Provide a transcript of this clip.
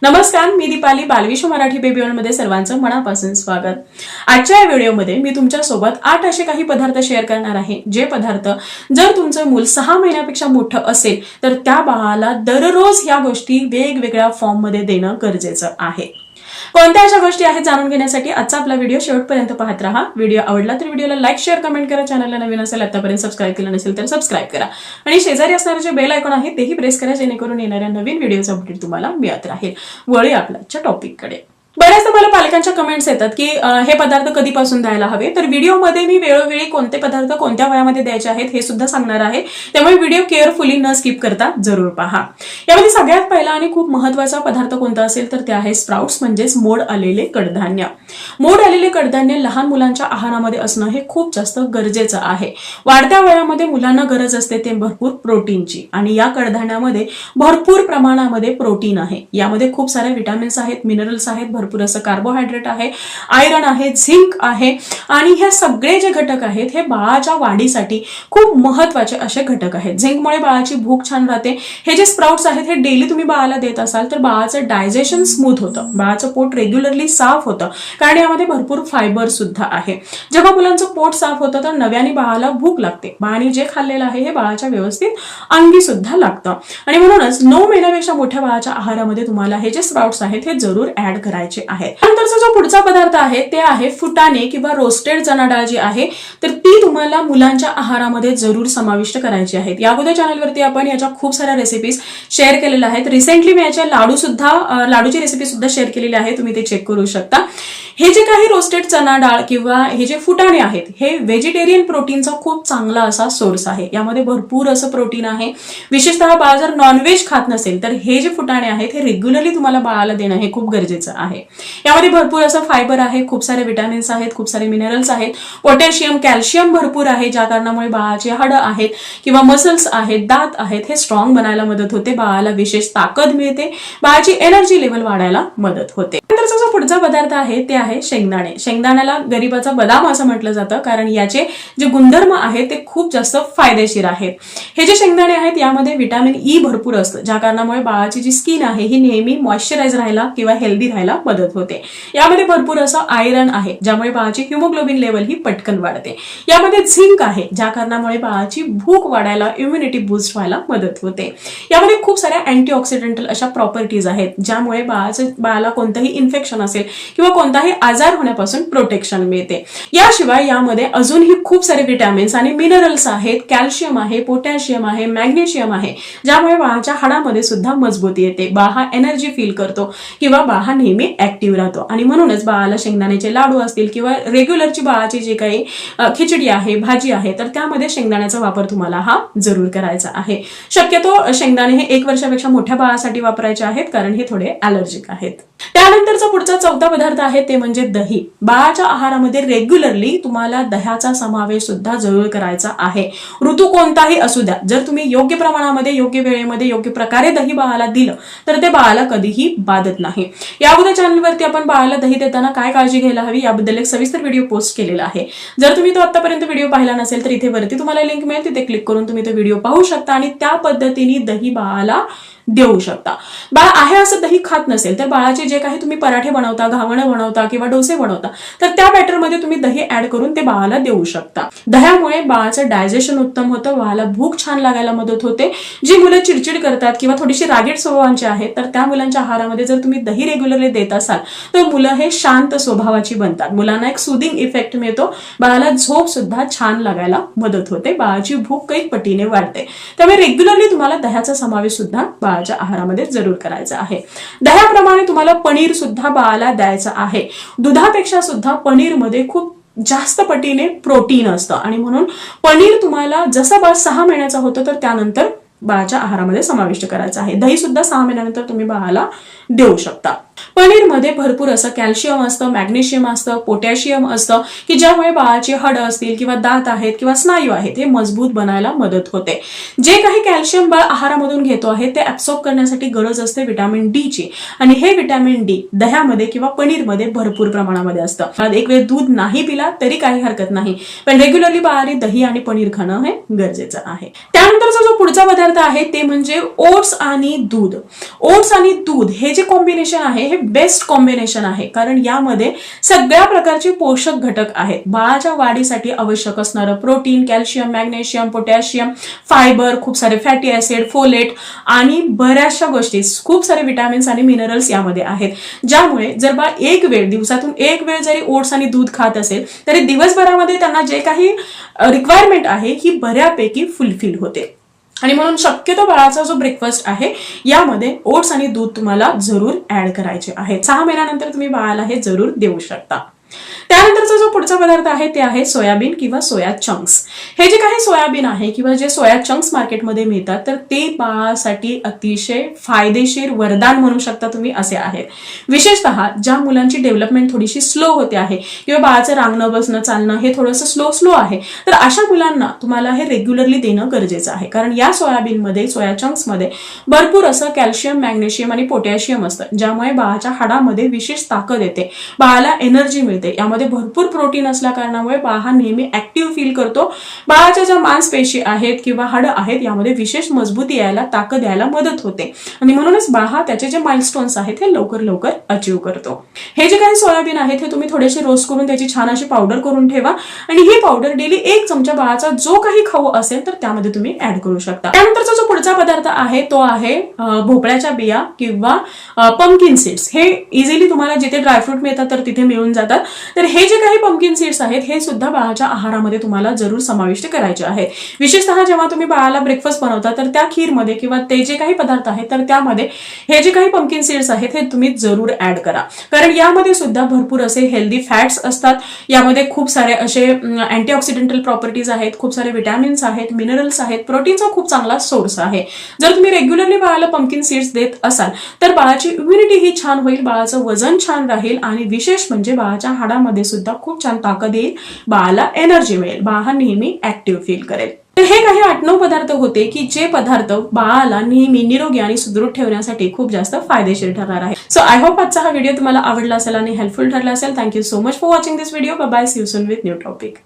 नमस्कार, मी Deepali. बालविश्व Marathi baby world मध्ये सर्वांचं मनापासून स्वागत. आजच्या या व्हिडिओमध्ये मी तुमच्या सोबत 8 असे काही पदार्थ शेअर करणार आहे, जे पदार्थ जर तुमचं मूल 6 महिन्यापेक्षा मोठं असेल तर त्या बाळाला दररोज ह्या गोष्टी वेगवेगळ्या फॉर्म मध्ये देणं गरजेचं आहे. कोणत्या अशा गोष्टी आहेत जाणून घेण्यासाठी आजचा आपला व्हिडिओ शेवटपर्यंत पाहत राहा. व्हिडिओ आवडला तर व्हिडिओला लाईक, शेअर, कमेंट करा. चॅनलला नवीन असेल आतापर्यंत सबस्क्राईब केलं नसेल तर सबस्क्राईब करा आणि शेजारी असणारे जे बेल आयकॉन आहे तेही प्रेस करा, जेणेकरून येणाऱ्या नवीन व्हिडिओचा अपडेट तुम्हाला मिळत राहील. वळूया आपल्या टॉपिककडे. बऱ्याचदा मला पालकांच्या कमेंट्स येतात की हे पदार्थ कधीपासून द्यायला हवे. तर व्हिडिओमध्ये मी वेळोवेळी कोणते पदार्थ कोणत्या वयामध्ये द्यायचे आहेत हे सुद्धा सांगणार आहे, त्यामुळे व्हिडिओ केअरफुली न स्किप करता जरूर पहा. यामध्ये सगळ्यात पहिला आणि खूप महत्त्वाचा पदार्थ कोणता असेल तर ते आहे स्प्राउट्स, म्हणजेच मोड आलेले कडधान्य. मोड आलेले कडधान्य लहान मुलांच्या आहारामध्ये असणं हे खूप जास्त गरजेचं आहे. वाढत्या वयामध्ये मुलांना गरज असते ते भरपूर प्रोटीनची, आणि या कडधान्यामध्ये भरपूर प्रमाणामध्ये प्रोटीन आहे. यामध्ये खूप सारे विटामिन्स आहेत, मिनरल्स आहेत, भरपूर असं कार्बोहायड्रेट आहे, आयरन आहे, झिंक आहे, आणि हे सगळे जे घटक आहेत हे बाळाच्या वाढीसाठी खूप महत्त्वाचे असे घटक आहेत. झिंकमुळे बाळाची भूक छान राहते. हे जे स्प्राउट्स आहेत हे डेली तुम्ही बाळाला देत असाल तर बाळाचं डायजेशन स्मूथ होतं, बाळाचं पोट रेग्युलरली साफ होतं, कारण यामध्ये भरपूर फायबर सुद्धा आहे. जेव्हा मुलांचं पोट साफ होतं तर नव्याने बाळाला भूक लागते. बाळाने जे खाल्लेलं आहे हे बाळाच्या व्यवस्थित अंगी सुद्धा लागतं, आणि म्हणूनच 9 महिन्यापेक्षा मोठ्या बाळाच्या आहारामध्ये तुम्हाला हे जे स्प्राउट्स आहेत हे जरूर ऍड करायचे आहे. नंतरचा जो पुढचा पदार्थ आहे ते आहे फुटाणे किंवा रोस्टेड चणा डाळ जी आहे तर ती तुम्हाला मुलांच्या आहारामध्ये जरूर समाविष्ट करायची आहेत. या अगोदर चॅनलवरती आपण याच्या खूप साऱ्या रेसिपीज शेअर केलेल्या आहेत. रिसेंटली मी याच्या लाडूची रेसिपी सुद्धा शेअर केलेली आहे, तुम्ही ते चेक करू शकता. हे जे काही रोस्टेड चणा डाळ किंवा हे जे फुटाणे आहेत हे व्हेजिटेरियन प्रोटीनचा खूप चांगला असा सोर्स आहे. यामध्ये भरपूर असं प्रोटीन आहे. विशेषतः बाळ जर नॉनव्हेज खात नसेल तर हे जे फुटाणे आहेत हे रेग्युलरली तुम्हाला बाळाला देणं हे खूप गरजेचं आहे. यामध्ये भरपूर असं फायबर आहे, खूप सारे विटामिन्स आहेत, खूप सारे मिनरल्स आहेत, पोटॅशियम, कॅल्शियम भरपूर आहे, ज्या कारणामुळे बाळाची हाडं आहेत किंवा मसल्स आहेत, दात आहेत हे स्ट्रॉंग बनायला मदत होते. बाळाला विशेष ताकद मिळते, बाळाची एनर्जी लेवल वाढायला मदत होते. नंतरचा जो पुढचा पदार्थ आहे ते आहे शेंगदाणे. शेंगदाण्याला गरिबाचा बदाम असं म्हटलं जातं, कारण याचे जे गुणधर्म आहेत ते खूप जास्त फायदेशीर आहेत. हे जे शेंगदाणे आहेत यामध्ये व्हिटॅमिन ई भरपूर असतं, ज्या कारणामुळे बाळाची जी स्किन आहे ही नेहमी मॉइश्चराइज राहायला किंवा हेल्दी राहायला मदत होते. यामध्ये भरपूर असं आयरन आहे, ज्यामुळे बाळाची हिमोग्लोबिन लेवल ही पटकन वाढते. यामध्ये झिंक आहे, ज्या कारणामुळे बाळाची भूक वाढायला, इम्युनिटी बूस्ट व्हायला मदत होते. यामध्ये खूप साऱ्या अँटीऑक्सिडेंटल अशा प्रॉपर्टीज आहेत, ज्यामुळे बाळाला कोणतंही इन्फेक्शन असेल किंवा कोणताही आजार होण्यापासून प्रोटेक्शन मिळते. याशिवाय यामध्ये अजूनही खूप सारे विटॅमिन्स आणि मिनरल्स आहेत, कॅल्शियम आहे, पोटॅशियम आहे, मॅग्नेशियम आहे, ज्यामुळे बाळाच्या हाडामध्ये सुद्धा मजबूती येते. बाळ हा एनर्जी फील करतो किंवा बाळ हा नेहमी ऍक्टिव्ह राहतो, आणि म्हणूनच बाळाला शेंगदाण्याचे लाडू असतील किंवा रेग्युलरची बाळाची जे काही खिचडी आहे, भाजी आहे, तर त्यामध्ये शेंगदाण्याचा वापर तुम्हाला हा जरूर करायचा आहे. शक्यतो शेंगदाणे हे 1 वर्षापेक्षा मोठ्या बाळासाठी वापरायचे आहेत, कारण हे थोडे ॲलर्जिक आहेत. त्यानंतरचा पुढचा चौथा पदार्थ आहे ते म्हणजे दही. बाळाच्या आहारामध्ये रेग्युलरली तुम्हाला दह्याचा समावेश सुद्धा जरूर करायचा आहे. ऋतू कोणताही असू द्या, जर तुम्ही योग्य प्रमाणामध्ये, योग्य वेळेमध्ये, योग्य प्रकारे दही बाळाला दिलं तर ते बाळाला कधीही बाधत नाही. या अगोदर चॅनलवरती आपण बाळाला दही देताना काय काळजी घ्यायला हवी याबद्दल एक सविस्तर व्हिडिओ पोस्ट केलेला आहे. जर तुम्ही तो आतापर्यंत व्हिडिओ पाहिला नसेल तर इथे वरती तुम्हाला लिंक मिळेल, तिथे क्लिक करून तुम्ही तो व्हिडिओ पाहू शकता आणि त्या पद्धतीने दही बाळाला देऊ शकता. बाळ आहे असं दही खात नसेल तर बाळाचे जे काही तुम्ही पराठे बनवता, घावणं बनवता किंवा डोसे बनवता तर त्या बॅटरमध्ये तुम्ही दही ऍड करून ते बाळाला देऊ शकता. दह्यामुळे बाळाचं डायजेशन उत्तम होतं, बाळाला भूक छान लागायला मदत होते. जी मुलं चिडचिड करतात किंवा थोडीशी रागीट स्वभावांची आहेत तर त्या मुलांच्या आहारामध्ये जर तुम्ही दही रेग्युलरली देत असाल तर मुलं हे शांत स्वभावाची बनतात. मुलांना एक सुदिंग इफेक्ट मिळतो, बाळाला झोप सुद्धा छान लागायला मदत होते, बाळाची भूक कैक पटीने वाढते. त्यामुळे रेग्युलरली तुम्हाला दह्याचा समावेश सुद्धा बाळाच्या आहारामध्ये जरूर करायचा आहे. दह्याप्रमाणे तुम्हाला पनीर सुद्धा बाळाला द्यायचं आहे. दुधापेक्षा सुद्धा पनीरमध्ये खूप जास्त पटीने प्रोटीन असतं, आणि म्हणून पनीर तुम्हाला जसं बाळ 6 महिन्याचा होतं तर त्यानंतर बाळाच्या आहारामध्ये समाविष्ट करायचं आहे. दही सुद्धा 6 महिन्यानंतर तुम्ही बाळाला देऊ शकता. पनीरमध्ये भरपूर असं कॅल्शियम असतं, मॅग्नेशियम असतं, पोटॅशियम असतं, की ज्यामुळे बाळाची हाडं असतील किंवा दात आहेत किंवा स्नायू आहेत हे मजबूत बनायला मदत होते. जे काही कॅल्शियम बाळ आहारामधून घेतो आहे ते ऍब्सॉर्ब करण्यासाठी गरज असते व्हिटॅमिन डी ची, आणि हे व्हिटॅमिन डी दह्यामध्ये किंवा पनीरमध्ये भरपूर प्रमाणामध्ये असतं. एक वेळ दूध नाही पिला तरी काही हरकत नाही, पण रेग्युलरली बाळाने दही आणि पनीर खाणं हे गरजेचं आहे. त्यानंतर त्यानंतरचा जो पुढचा पदार्थ आहे ते म्हणजे ओट्स आणि दूध. ओट्स आणि दूध हे जे कॉम्बिनेशन आहे हे बेस्ट कॉम्बिनेशन आहे, कारण यामध्ये सगळ्या प्रकारचे पोषक घटक आहेत. बाळाच्या वाढीसाठी आवश्यक असणारं protein, calcium, magnesium, potassium, fibre, खूप सारे फॅटी ऍसिड, फोलेट आणि बऱ्याचशा गोष्टी, खूप सारे विटामिन्स आणि मिनरल्स यामध्ये आहेत. ज्यामुळे जर बाळ एक वेळ, दिवसातून एक वेळ जरी ओट्स आणि दूध खात असेल तरी दिवसभरामध्ये त्यांना जे काही रिक्वायरमेंट आहे ही बऱ्यापैकी फुलफिल होते. आणि म्हणून शक्यतो बाळाचा जो ब्रेकफास्ट आहे यामध्ये ओट्स आणि दूध तुम्हाला जरूर ऍड करायचे आहे. 6 महिन्यानंतर तुम्ही बाळाला हे जरूर देऊ शकता. त्यानंतरचा जो पुढचा पदार्थ आहे ते आहे सोयाबीन किंवा सोया चंक्स. हे जे काही सोयाबीन आहे किंवा जे सोया चंक्स मार्केटमध्ये मिळतात तर ते बाळासाठी अतिशय फायदेशीर वरदान म्हणू शकता तुम्ही असे आहेत. विशेषतः ज्या मुलांची डेव्हलपमेंट थोडीशी स्लो होते आहे किंवा बाळाचं रांगणं बसणं चालणं हे थोडंसं स्लो आहे, तर अशा मुलांना तुम्हाला हे रेग्युलरली देणं गरजेचं आहे. कारण या सोयाबीनमध्ये, सोया चंक्समध्ये भरपूर असं कॅल्शियम, मॅग्नेशियम आणि पोटॅशियम असतं, ज्यामुळे बाळाच्या हाडामध्ये विशेष ताकद येते, बाळाला एनर्जी मिळते. यामध्ये भरपूर प्रोटीन असल्या कारणामुळे बाळ हा नेहमी ऍक्टिव्ह फील करतो. बाळाच्या ज्या मांसपेशी आहेत किंवा हाडं आहेत यामध्ये विशेष मजबूती यायला, ताकद यायला मदत होते आणि म्हणूनच बाळ हा त्याचे जे माइलस्टोन्स आहेत हे लवकर लवकर अचीव्ह करतो. हे जे काही सोयाबीन आहेत हे तुम्ही थोडेसे रोस्ट करून त्याची छान अशी पावडर करून ठेवा आणि ही पावडर डेली 1 चमचा बाळाचा जो काही खाऊ असेल तर त्यामध्ये तुम्ही ऍड करू शकता. त्यानंतरचा जो पुढचा पदार्थ आहे तो आहे भोपळ्याच्या बिया किंवा पंपकिन सीड्स. हे इझिली तुम्हाला जिथे ड्रायफ्रूट मिळतात तर तिथे मिळून जातात. तर हे जे काही पंपकिन सीड्स आहेत हे सुद्धा बाळाच्या आहारामध्ये तुम्हाला जरूर समाविष्ट करायचे आहेत. विशेषतः जेव्हा तुम्ही बाळाला ब्रेकफास्ट बनवता तर त्या खीरमध्ये किंवा ते जे काही पदार्थ आहेत तर त्यामध्ये हे जे काही पंपकिन सीड्स आहेत हे तुम्ही जरूर ऍड करा, कारण यामध्ये सुद्धा भरपूर असे हेल्दी फॅट्स असतात. यामध्ये खूप सारे असे अँटीऑक्सिडेंटल प्रॉपर्टीज आहेत, खूप सारे विटॅमिन्स आहेत, मिनरल्स आहेत, प्रोटीनचा खूप चांगला सोर्स आहे. जर तुम्ही रेग्युलरली बाळाला पंपकिन सीड्स देत असाल तर बाळाची इम्युनिटी ही छान होईल, बाळाचं वजन छान राहील आणि विशेष म्हणजे बाळाच्या हाडामध्ये सुद्धा खूप छान ताकद येईल, बाळाला एनर्जी मिळेल, बाळ हा नेहमी ऍक्टिव्ह फील करेल. तर हे काही 8-9 पदार्थ होते की जे पदार्थ बाळाला नेहमी निरोगी आणि सुदृढ ठेवण्यासाठी खूप जास्त फायदेशीर ठरणार आहे. सो आय होप आजचा हा व्हिडिओ तुम्हाला आवडला असेल आणि हेल्पफुल ठरला असेल. Thank you so much for watching this video. Bye bye. See you soon with new topic.